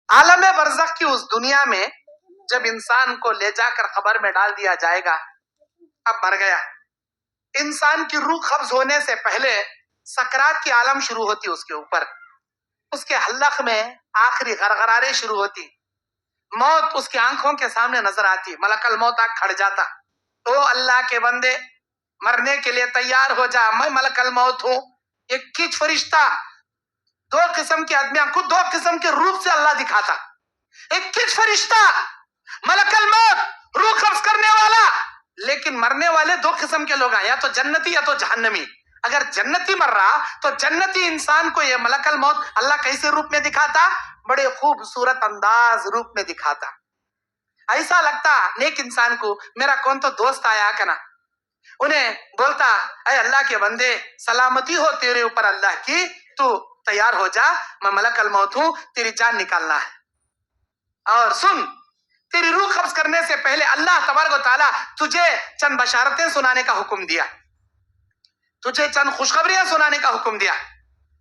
عالم برزخ کی اس دنیا میں جب انسان کو لے جا کر قبر میں ڈال دیا جائے گا، اب مر گیا، انسان کی روح قبض ہونے سے پہلے سکرات کی عالم شروع ہوتی اس کے اوپر، اس کے حلق میں آخری غرغرارے شروع ہوتی، موت اس کی آنکھوں کے سامنے نظر آتی، ملک الموت آ کھڑ جاتا، تو اللہ کے بندے مرنے کے لیے تیار ہو جا، میں ملک الموت ہوں۔ ایک کچ فرشتہ دو قسم کے آدمیاں کو دو قسم کے روپ سے اللہ دکھاتا، ایک کچ فرشتہ ملک الموت روح قبض کرنے والا، لیکن مرنے والے دو قسم کے لوگ ہیں، یا تو جنتی یا تو جہنمی۔ اگر جنتی مر رہا تو جنتی انسان کو یہ ملک الموت اللہ کیسے روپ میں دکھاتا؟ بڑے خوبصورت انداز روپ میں دکھاتا، ایسا لگتا نیک انسان کو میرا کون تو دوست آیا کنا، انہیں بولتا اے اللہ کے بندے سلامتی ہو تیرے اوپر اللہ کی، تو تیار ہو جا، میں ملک الموت ہوں، تیری جان نکالنا ہے۔ اور سن، تیری روح قبض کرنے سے پہلے اللہ تبارک و تعالیٰ تجھے چند بشارتیں سنانے کا حکم دیا، تجھے چند خوشخبریاں سنانے کا حکم دیا۔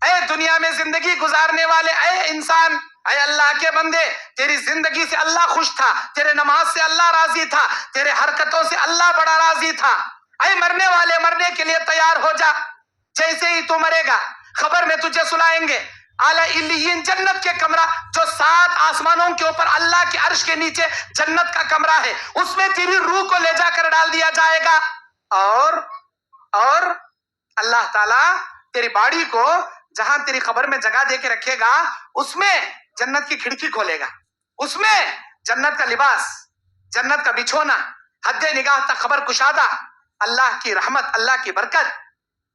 اے دنیا میں زندگی گزارنے والے اے انسان، اے اللہ کے بندے، تیری زندگی سے اللہ خوش تھا، تیرے نماز سے اللہ راضی تھا، تیرے حرکتوں سے اللہ بڑا راضی تھا۔ اے مرنے والے، مرنے کے لیے تیار ہو جا، جیسے ہی تو مرے گا خبر میں تجھے سنائیں گے، اعلیٰ علیین جنت کے کمرہ جو 7 آسمانوں کے اوپر اللہ کے عرش کے نیچے جنت کا کمرہ ہے، اس میں تیری روح کو لے جا کر ڈال دیا جائے گا، اور اللہ تعالیٰ تیری باڑی کو جہاں تیری قبر میں جگہ دے کے رکھے گا، اس میں جنت کی کھڑکی کھولے گا، اس میں جنت کا لباس، جنت کا بچھونا، حد نگاہ تک خبر کشادہ، اللہ کی رحمت، اللہ کی برکت،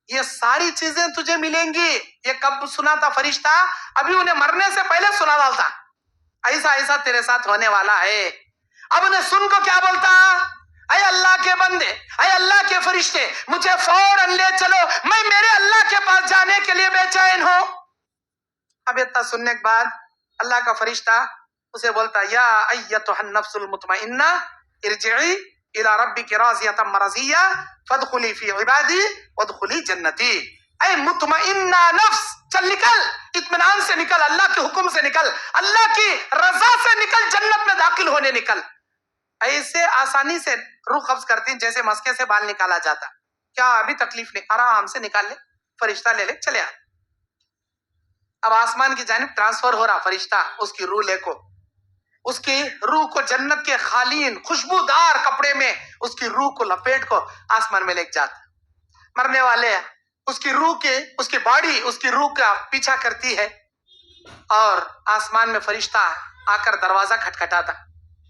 یہ ساری چیزیں تجھے ملیں گی۔ یہ کب سنا تھا فرشتہ؟ ابھی انہیں مرنے سے پہلے سنا ڈالتا، ایسا ایسا تیرے ساتھ ہونے والا ہے۔ اب انہیں سن کو کیا بولتا؟ اے اللہ کے بندے، اے اللہ کے فرشتے، مجھے فوراً لے چلو، میں میرے اللہ کے پاس جانے کے لیے بے چین ہوں۔ اب اتنا سننے کے بعد اللہ کا فرشتہ اسے بولتا یا ایتھا النفس المطمئنہ ارجعی الی ربک راضیۃ مرضیہ فادخلی فی عبادی وادخلی جنتی۔ اے مطمئنہ نفس، چل نکل، اطمینان سے نکل، اللہ کے حکم سے نکل، اللہ کی رضا سے نکل، جنت میں داخل ہونے نکل۔ ایسے آسانی سے روح قبض کرتی جیسے مسکے سے بال نکالا جاتا، کیا ابھی تکلیف نہیں، آرام سے نکال لے، فرشتہ لے لے چلے آ۔ اب آسمان کی جانب ٹرانسفر ہو رہا فرشتہ اس کی روح لے کو، اس کی روح کو جنت کے خالین خوشبودار کپڑے میں اس کی روح کو لپیٹ کو آسمان میں لے جاتا۔ مرنے والے اس کی روح کے، اس کی باڈی اس کی روح کا پیچھا کرتی ہے، اور آسمان میں فرشتہ آ کر دروازہ کھٹکھٹاتا،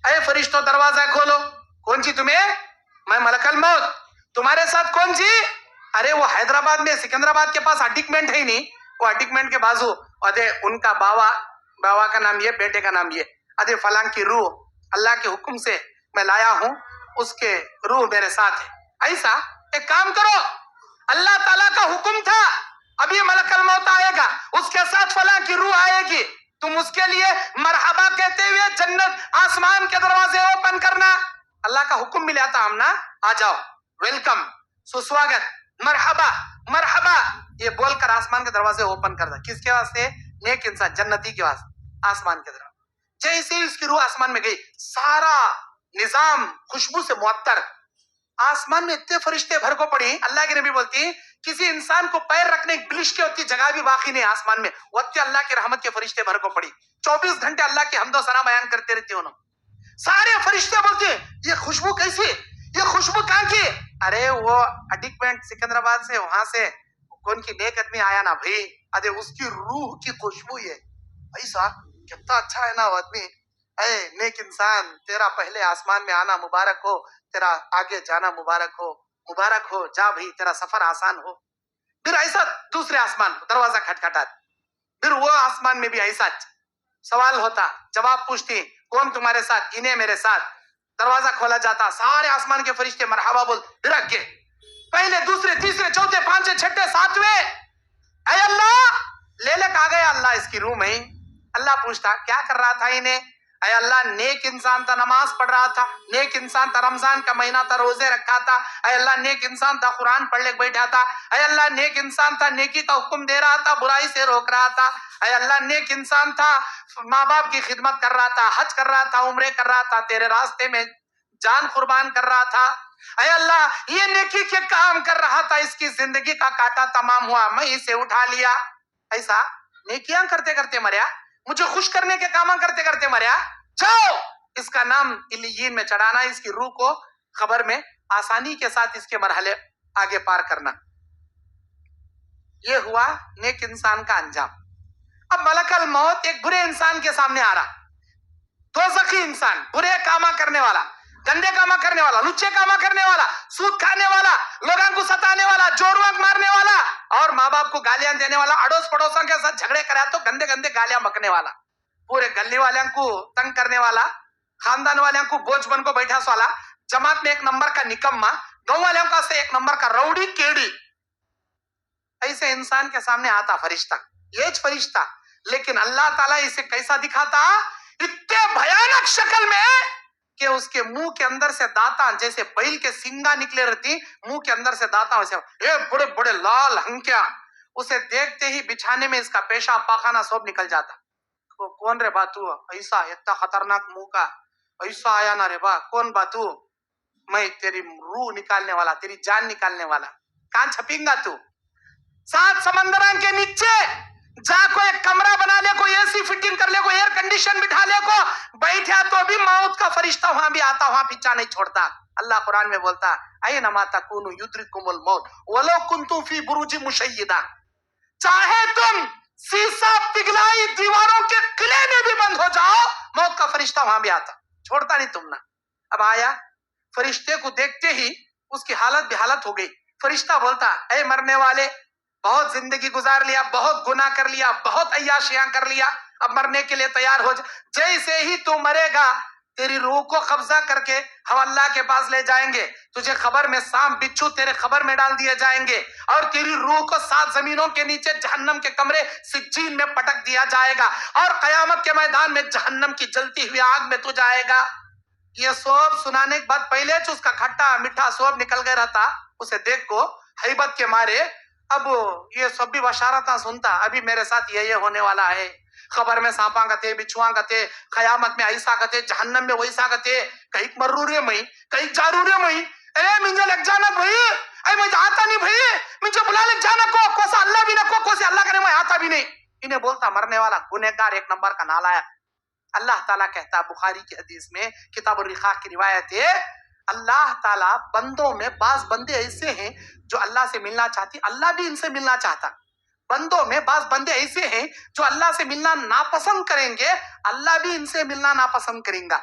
اے فرشتوں دروازہ کھولو، کون جی تمہیں؟ میں ملک الموت، تمہارے ساتھ کون جی؟ ارے وہ حیدرآباد میں سکندرآباد کے پاس اڈکمنٹ ہے ہی نہیں، وہ اڈکمنٹ کے بازو ادے ان کا باوا کا نام یہ، بیٹے کا نام یہ، ادے فلاں کی روح اللہ کے حکم سے میں لایا ہوں، اس کے روح میرے ساتھ ہے۔ ایسا ایک کام کرو، اللہ تعالیٰ کا حکم تھا ابھی ملک الموت آئے گا، اس کے ساتھ فلاں کی روح آئے گی، تم اس کے لیے مرحبا کہتے ہوئے جنت آسمان کے دروازے اوپن کرنا، اللہ کا حکم ملا تھا ہم نا، آ جاؤ، ویلکم، سسواگت، مرحبا مرحبا، یہ بول کر آسمان کے دروازے اوپن کر دا۔ کس کے واسطے؟ نیک انسان، جنتی کے واسطے، آسمان کے دروازے۔ جیسے ہی اس کی روح آسمان میں گئی، سارا نظام خوشبو سے معطر، آسمان میں اتنے فرشتے بھر کو پڑی، اللہ کی نبی بولتی کسی انسان کو پیر رکھنے ایک بلش کی ہوتی جگہ بھی باقی نہیں آسمان میں، وقتی اللہ کی رحمت کے فرشتے بھر کو پڑی، 24 گھنٹے اللہ کی حمد و ثنا بیان کرتے رہتے انہوں، سارے فرشتے بولتے یہ خوشبو کیسی، یہ خوشبو کہاں کی؟ ارے وہ اڈکمنٹ سکندرآباد سے، وہاں سے کون کی نیک آدمی آیا نا بھائی، ارے اس کی روح کی خوشبو یہ، ایسا کتنا اچھا ہے نا وہ آدمی، اے نیک انسان تیرا پہلے آسمان میں آنا مبارک ہو، تیرا آگے جانا مبارک ہو، جا بھائی تیرا سفر آسان ہو۔ پھر ایسا دوسرے آسمان دروازہ کھٹکھٹا، پھر وہ آسمان میں بھی ایسا سوال ہوتا، جواب پوچھتی کون تمہارے ساتھ؟ انہیں میرے ساتھ، دروازہ کھولا جاتا، سارے آسمان کے فرشتے مرحبا بول، پھر آگے پہلے دوسرے تیسرے چوتھے پانچویں چھٹے ساتویں، اے اللہ لے لے کہا گیا اللہ اس کی روح میں، اللہ پوچھتا کیا کر رہا تھا انہیں؟ اے اللہ نیک انسان تھا، نماز پڑھ رہا تھا، نیک انسان تھا، رمضان کا مہینہ تھا، روزے رکھا تھا، اے اللہ نیک انسان تھا، قرآن پڑھ لے بیٹھا تھا، اے اللہ نیک انسان تھا، نیکی کا حکم دے رہا تھا، برائی سے روک رہا تھا، اے اللہ نیک انسان تھا، ماں باپ کی خدمت کر رہا تھا، حج کر رہا تھا، عمرے کر رہا تھا، تیرے راستے میں جان قربان کر رہا تھا، اے اللہ یہ نیکی کے کام کر رہا تھا، اس کی زندگی کا کاٹا تمام ہوا، میں اسے اٹھا لیا. ایسا نیکیاں کرتے کرتے مریا، مجھے خوش کرنے کے کام کرتے کرتے مریا، جاؤ اس کا نام علیین میں چڑھانا، اس کی روح کو خبر میں آسانی کے ساتھ اس کے مرحلے آگے پار کرنا. یہ ہوا نیک انسان کا انجام. اب ملک الموت ایک برے انسان کے سامنے آ رہا، دوزخی انسان، برے کاما کرنے والا، گندے کاما کرنے والا، لچے کاما کرنے والا، سود کھانے والا، لوگوں کو ستانے والا، جوڑواں مارنے والا اور ماں باپ کو گالیاں دینے والا، اڑوس پڑوسوں کے ساتھ جھگڑے کرا تو گندے گندے گالیاں بکنے والا، پورے گلی والوں کو تنگ کرنے والا، خاندان والوں کو بوجھ بن کو بیٹھا سوالا، جماعت میں ایک نمبر کا نکما، گاؤں والوں کا سے ایک نمبر کا روڑی کیڑی. ایسے انسان کے سامنے آتا فرشتہ، یہ فرشتہ، لیکن اللہ تعالیٰ اسے کیسا دکھاتا، اتنے بھیانک شکل میں کہ اس کے منہ کے اندر سے دانتاں جیسے بیل کے سنگا نکلے رہتی، منہ کے اندر سے دانتاں ویسے بڑے بڑے لال ہنکیاں، اسے دیکھتے ہی بچھانے میں اس کا پیشاب پاخانہ سب نکل جاتا. کون رے باتو، ایسا اتنا خطرناک منہ کا ایسا آیا نا رے با، کون باتو، میں تیری روح نکالنے والا، تیری جان نکالنے والا، کہاں چھپیں گا تو؟ 7 سمندران کے نیچے جا کو ایک کمرہ بنا لے، کوئی اے سی فٹنگ کر لے، کوئی ایئر کنڈیشن بٹھا لے، کو بیٹھا تو بھی موت کا فرشتہ وہاں بھی آتا، وہاں پیچھا نہیں چھوڑتا. اللہ قرآن میں بولتا اینما تکونوا یدرککم الموت ولو کنتم فی بروج مشیدہ، چاہے تم سیسا پگھلائی دیواروں کے قلعے میں بھی بند ہو جاؤ، موت کا فرشتہ وہاں بھی آتا، چھوڑتا نہیں تم نا. اب آیا فرشتے کو دیکھتے ہی اس کی حالت بھی حالت ہو گئی. فرشتہ بولتا اے مرنے والے، بہت زندگی گزار لیا، بہت گناہ کر لیا، بہت عیاشیاں کر لیا، اب مرنے کے لیے تیار ہو جا. جیسے ہی تو مرے گا تیری روح کو قبضہ کر کے ہم اللہ کے پاس لے جائیں گے، تجھے خبر میں سانپ بچھو تیرے خبر میں ڈال دیے جائیں گے، اور تیری روح کو 7 زمینوں کے نیچے جہنم کے کمرے سجین میں پٹک دیا جائے گا، اور قیامت کے میدان میں جہنم کی جلتی ہوئی آگ میں تو جائے گا. یہ سب سنانے کے بعد پہلے اس کا کھٹا میٹھا سب نکل گیا رہتا، اسے دیکھ کو ہیبت کے مارے اب یہ سب بھی بشارتاں سنتا، ابھی میرے ساتھ یہ ہونے والا ہے، خبر میں سانپاں گتے، بچھواں گتے، قیامت میں ایسا گتے، جہنم میں ویسا گتے، کہیں مرو رے میں، کہیں جارو رے میں، اے مجھے لگ جانا بھائی، اے مجھے آتا نہیں بھائی، مجھے بلا لگ جانا کو، کوسا اللہ بھی نہ کو سے اللہ کرے میں آتا بھی نہیں. انہیں بولتا مرنے والا گنہگار ایک نمبر کا نالائق. اللہ تعالیٰ کہتا بخاری کی حدیث میں کتاب الرقاق کی روایت ہے، اللہ تعالیٰ بندوں میں بعض بندے ایسے ہیں جو اللہ سے ملنا چاہتی، اللہ بھی ان سے ملنا چاہتا. بندوں میں بعض بندے ایسے ہیں جو اللہ سے ملنا ناپسند کریں گے، اللہ بھی ان سے ملنا ناپسند کریں گا.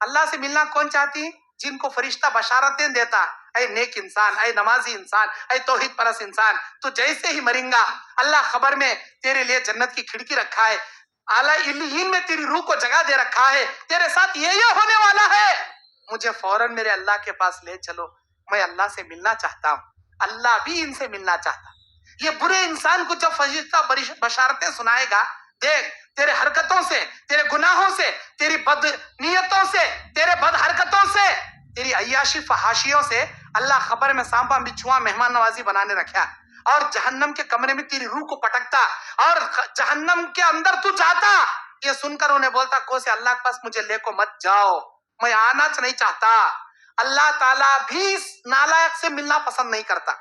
اللہ سے ملنا کون چاہتی؟ جن کو فرشتہ بشارتیں دیتا، اے نیک انسان، اے نمازی انسان، اے توحید پرست انسان، تو جیسے ہی مریں گا اللہ خبر میں تیرے لیے جنت کی کھڑکی رکھا ہے، اعلیٰ علیین میں تیری روح کو جگہ دے رکھا ہے، تیرے ساتھ یہ ہونے والا ہے، مجھے فوراً میرے اللہ کے پاس لے چلو، میں اللہ سے ملنا چاہتا ہوں. اللہ بھی ان سے ملنا چاہتا. یہ برے انسان کو جب فرشتہ بشارتیں سنائے گا، دیکھ تیرے حرکتوں سے، تیرے گناہوں سے، تیری بد نیتوں سے، تیرے بد حرکتوں سے، تیری عیاشی فحاشیوں سے اللہ خبر میں سانپا بچھواں مہمان نوازی بنانے رکھا، اور جہنم کے کمرے میں تیری روح کو پٹکتا اور جہنم کے اندر تو جاتا. یہ سن کر انہیں بولتا کو سے اللہ کے پاس مجھے لے کو مت جاؤ، میں آنا نہیں چاہتا. اللہ تعالیٰ بھی اس نالائق سے ملنا پسند نہیں کرتا.